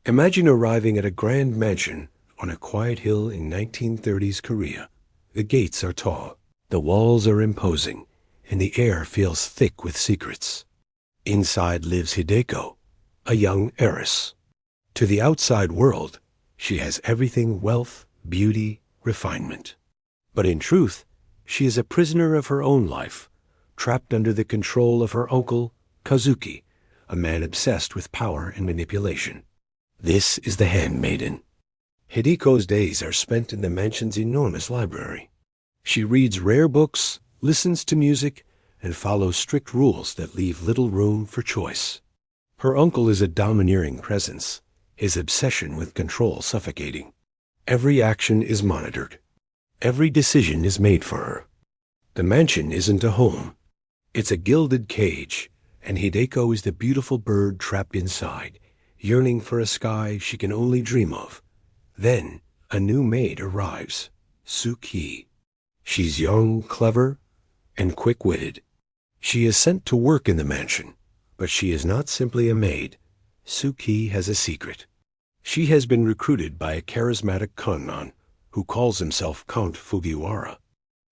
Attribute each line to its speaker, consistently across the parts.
Speaker 1: Imagine arriving at a grand mansion on a quiet hill in 1930s Korea. The gates are tall, the walls are imposing, and the air feels thick with secrets. Inside lives Hideko, a young heiress. To the outside world, she has everything: wealth, beauty, refinement. But in truth, she is a prisoner of her own life, trapped under the control of her uncle, Kazuki, a man obsessed with power and manipulation. This is the Handmaiden. Hideko's days are spent in the mansion's enormous library. She reads rare books, listens to music, and follows strict rules that leave little room for choice. Her uncle is a domineering presence, his obsession with control suffocating. Every action is monitored. Every decision is made for her. The mansion isn't a home. It's a gilded cage, and Hideko is the beautiful bird trapped inside, yearning for a sky she can only dream of. Then, a new maid arrives, Suki. She's young, clever, and quick-witted. She is sent to work in the mansion, but she is not simply a maid. Suki has a secret. She has been recruited by a charismatic conman who calls himself Count Fujiwara.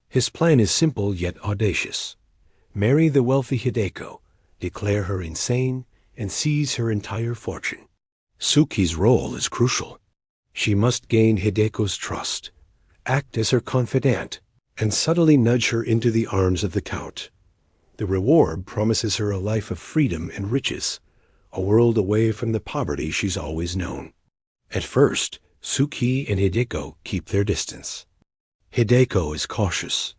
Speaker 1: His plan is simple yet audacious. Marry the wealthy Hideko, declare her insane, and seize her entire fortune. Suki's role is crucial. She must gain Hideko's trust, act as her confidant, and subtly nudge her into the arms of the Count. The reward promises her a life of freedom and riches, a world away from the poverty she's always known. At first, Suki and Hideko keep their distance. Hideko is cautious,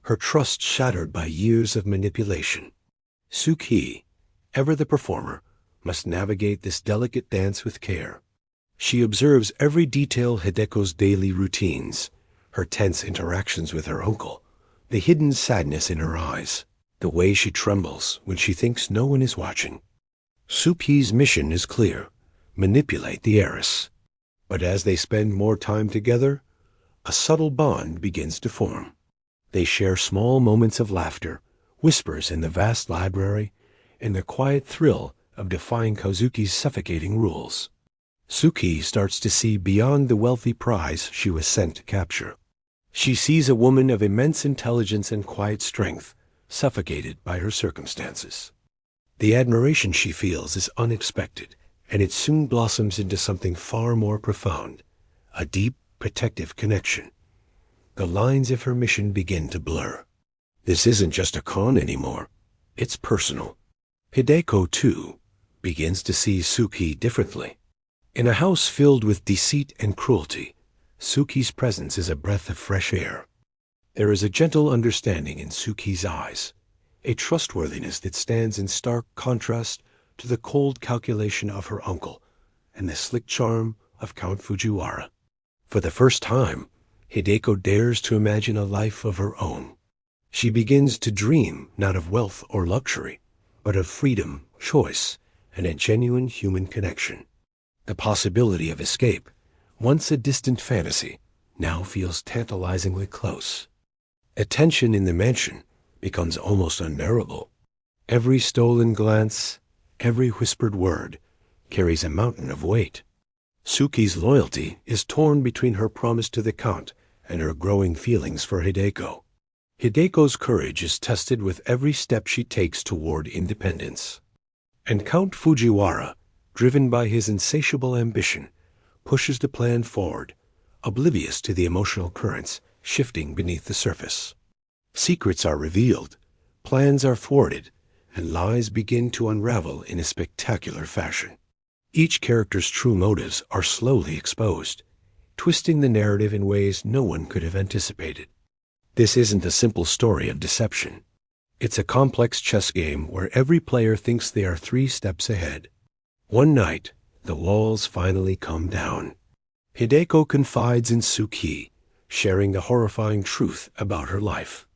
Speaker 1: her trust shattered by years of manipulation. Suki, ever the performer, must navigate this delicate dance with care. She observes every detail: Hideko's daily routines, her tense interactions with her uncle, the hidden sadness in her eyes, the way she trembles when she thinks no one is watching. Suki's mission is clear: manipulate the heiress. But as they spend more time together, a subtle bond begins to form. They share small moments of laughter, whispers in the vast library, and the quiet thrill of defying Kazuki's suffocating rules. Suki starts to see beyond the wealthy prize she was sent to capture. She sees a woman of immense intelligence and quiet strength, suffocated by her circumstances. The admiration she feels is unexpected, and it soon blossoms into something far more profound: a deep, protective connection. The lines of her mission begin to blur. This isn't just a con anymore. It's personal. Hideko, too, begins to see Suki differently. In a house filled with deceit and cruelty, Suki's presence is a breath of fresh air. There is a gentle understanding in Suki's eyes, a trustworthiness that stands in stark contrast to the cold calculation of her uncle and the slick charm of Count Fujiwara. For the first time, Hideko dares to imagine a life of her own. She begins to dream not of wealth or luxury, but of freedom, choice, and a genuine human connection. The possibility of escape, once a distant fantasy, now feels tantalizingly close. Attention in the mansion becomes almost unbearable. Every stolen glance, every whispered word, carries a mountain of weight. Suki's loyalty is torn between her promise to the Count and her growing feelings for Hideko. Hideko's courage is tested with every step she takes toward independence. And Count Fujiwara, driven by his insatiable ambition, pushes the plan forward, oblivious to the emotional currents shifting beneath the surface. Secrets are revealed, plans are thwarted, and lies begin to unravel in a spectacular fashion. Each character's true motives are slowly exposed, twisting the narrative in ways no one could have anticipated. This isn't a simple story of deception. It's a complex chess game where every player thinks they are 3 steps ahead. One night, the walls finally come down. Hideko confides in Suki, sharing the horrifying truth about her life.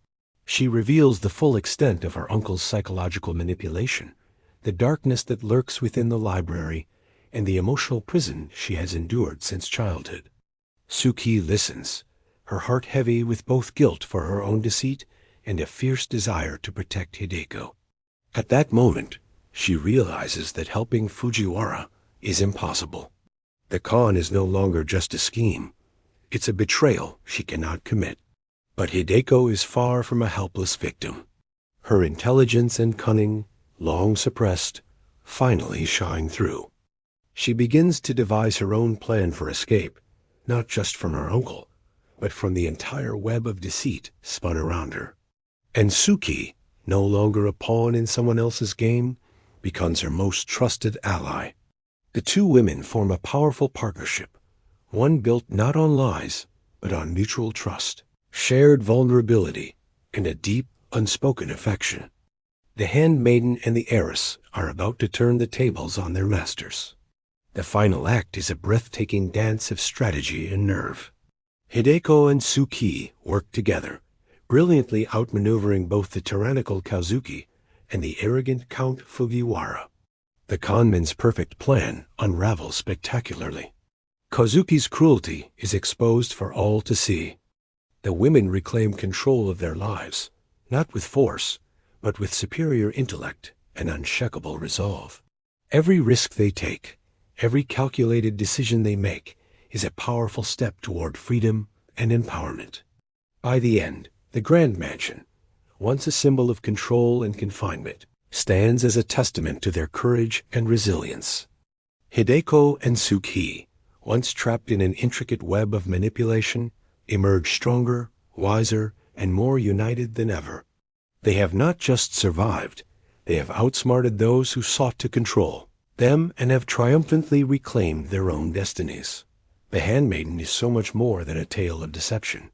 Speaker 1: She reveals the full extent of her uncle's psychological manipulation, the darkness that lurks within the library, and the emotional prison she has endured since childhood. Suki listens, her heart heavy with both guilt for her own deceit and a fierce desire to protect Hideko. At that moment, she realizes that helping Fujiwara is impossible. The con is no longer just a scheme. It's a betrayal she cannot commit. But Hideko is far from a helpless victim. Her intelligence and cunning, long suppressed, finally shine through. She begins to devise her own plan for escape, not just from her uncle, but from the entire web of deceit spun around her. And Suki, no longer a pawn in someone else's game, becomes her most trusted ally. The two women form a powerful partnership, one built not on lies, but on mutual trust, shared vulnerability, and a deep, unspoken affection. The handmaiden and the heiress are about to turn the tables on their masters. The final act is a breathtaking dance of strategy and nerve. Hideko and Suki work together, brilliantly outmaneuvering both the tyrannical Kazuki and the arrogant Count Fujiwara. The conman's perfect plan unravels spectacularly. Kazuki's cruelty is exposed for all to see. The women reclaim control of their lives, not with force, but with superior intellect and unshakable resolve. Every risk they take, every calculated decision they make, is a powerful step toward freedom and empowerment. By the end, the Grand Mansion, once a symbol of control and confinement, stands as a testament to their courage and resilience. Hideko and Suki, once trapped in an intricate web of manipulation, emerge stronger, wiser, and more united than ever. They have not just survived, they have outsmarted those who sought to control them and have triumphantly reclaimed their own destinies. The Handmaiden is so much more than a tale of deception.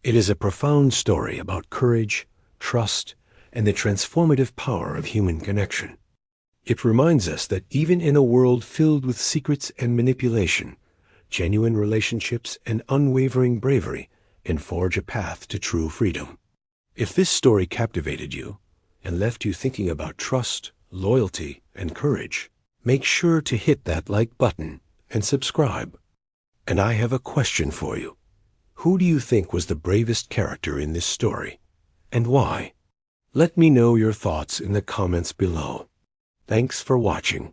Speaker 1: It is a profound story about courage, trust, and the transformative power of human connection. It reminds us that even in a world filled with secrets and manipulation, genuine relationships and unwavering bravery can forge a path to true freedom. If this story captivated you and left you thinking about trust, loyalty, and courage, make sure to hit that like button and subscribe. And I have a question for you. Who do you think was the bravest character in this story, and why? Let me know your thoughts in the comments below. Thanks for watching.